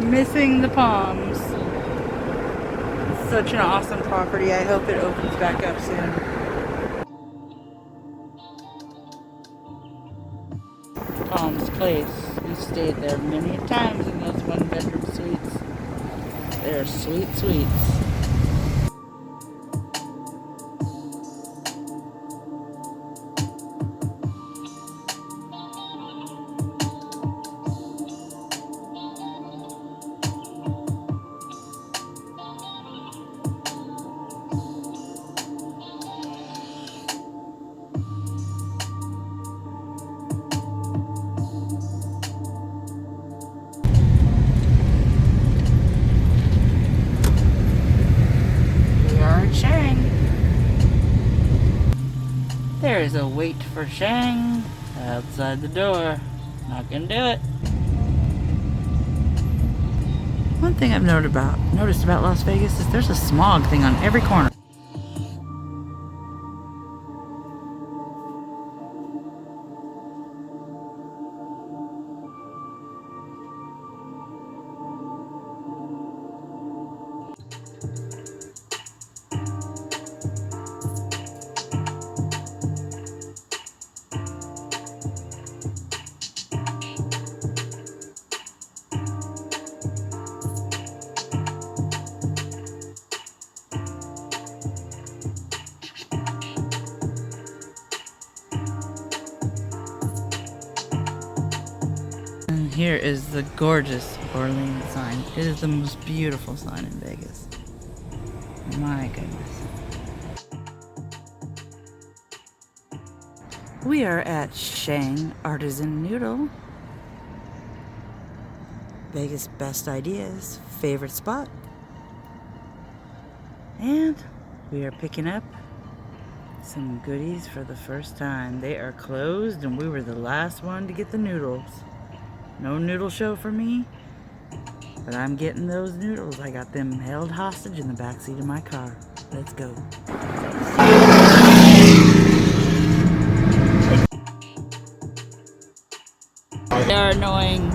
missing the palms. It's such an awesome property. I hope it opens back up soon. Palms Place. We stayed there many times in those one-bedroom suites. They're sweet suites. Shang. There is a wait for Shang outside the door. Not gonna do it. One thing I've noticed about Las Vegas is there's a smog thing on every corner. Here is the gorgeous Orleans sign. It is the most beautiful sign in Vegas. My goodness. We are at Shang Artisan Noodle. Vegas best ideas, favorite spot. And we are picking up some goodies for the first time. They are closed and we were the last one to get the noodles. No noodle show for me, but I'm getting those noodles. I got them held hostage in the backseat of my car. Let's go. They are annoying.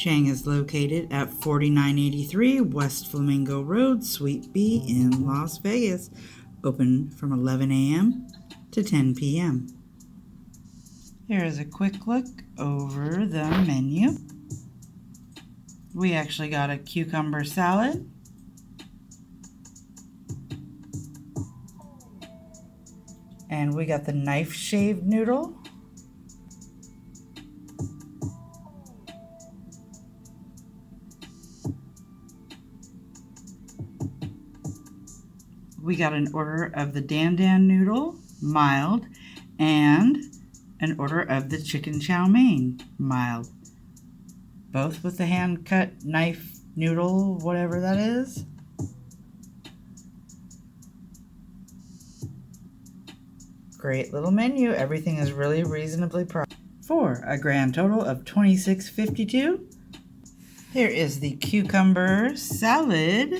Shang is located at 4983 West Flamingo Road, Suite B in Las Vegas. Open from 11 a.m. to 10 p.m. Here is a quick look over the menu. We actually got a cucumber salad. And we got the knife shaved noodle. We got an order of the Dan Noodle, mild, and an order of the chicken chow mein, mild. Both with the hand-cut knife noodle, whatever that is. Great little menu. Everything is really reasonably priced. For a grand total of $26.52. Here is the cucumber salad.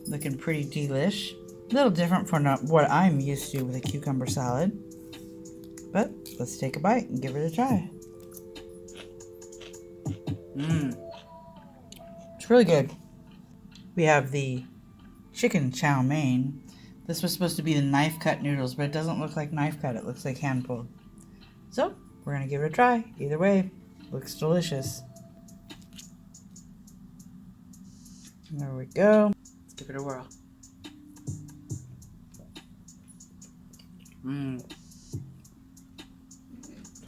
Looking pretty delish. A little different from what I'm used to with a cucumber salad. But let's take a bite and give it a try. It's really good. We have the chicken chow mein. This was supposed to be the knife cut noodles, but it doesn't look like knife cut. It looks like hand pulled. So we're gonna give it a try. Either way, looks delicious. There we go. Let's give it a whirl.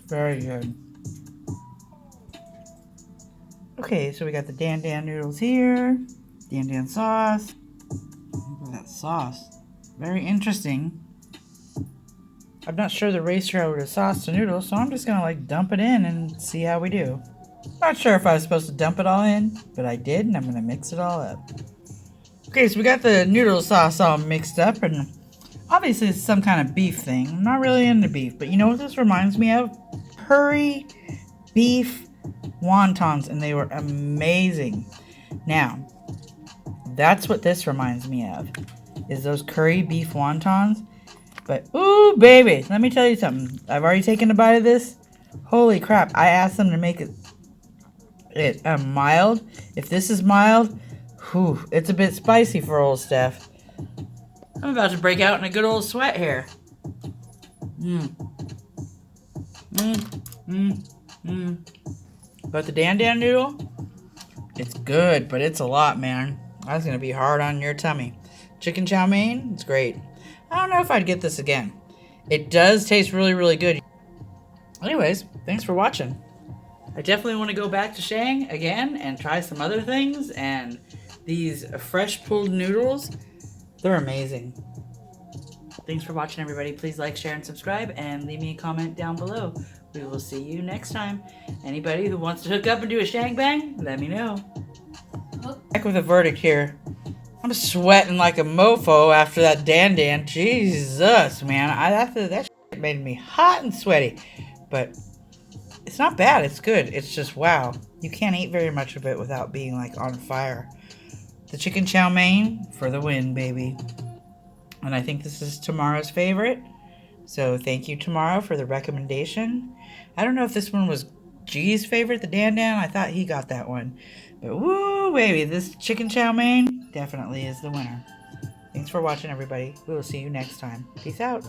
Very good. Okay, so we got the Dan noodles here. Dan sauce. Look at that sauce. Very interesting. I'm not sure the ratio of the sauce to noodles, so I'm just gonna like dump it in and see how we do. Not sure if I was supposed to dump it all in, but I did, and I'm gonna mix it all up. Okay, so we got the noodle sauce all mixed up, and obviously it's some kind of beef thing. I'm not really into beef, but you know what this reminds me of? Curry beef wontons, and they were amazing. Now, that's what this reminds me of, is those curry beef wontons. But, ooh, baby, let me tell you something. I've already taken a bite of this. Holy crap, I asked them to make it mild. If this is mild, whew, it's a bit spicy for old Steph. I'm about to break out in a good old sweat here. But the Dan noodle, it's good, but it's a lot, man. That's going to be hard on your tummy. Chicken chow mein, it's great. I don't know if I'd get this again. It does taste really, really good. Anyways, thanks for watching. I definitely want to go back to Shang again and try some other things. And these fresh pulled noodles, they're amazing. Thanks for watching, everybody. Please like, share, and subscribe, and leave me a comment down below. We will see you next time. Anybody who wants to hook up and do a Shang bang, let me know. Back with a verdict here. I'm sweating like a mofo after that Dan. Jesus, man. That shit made me hot and sweaty. But it's not bad. It's good. It's just, wow. You can't eat very much of it without being, like, on fire. The chicken chow mein for the win, baby. And I think this is Tamara's favorite. So thank you, Tamara, for the recommendation. I don't know if this one was G's favorite, the Dan. I thought he got that one. But woo, baby, this chicken chow mein definitely is the winner. Thanks for watching, everybody. We will see you next time. Peace out.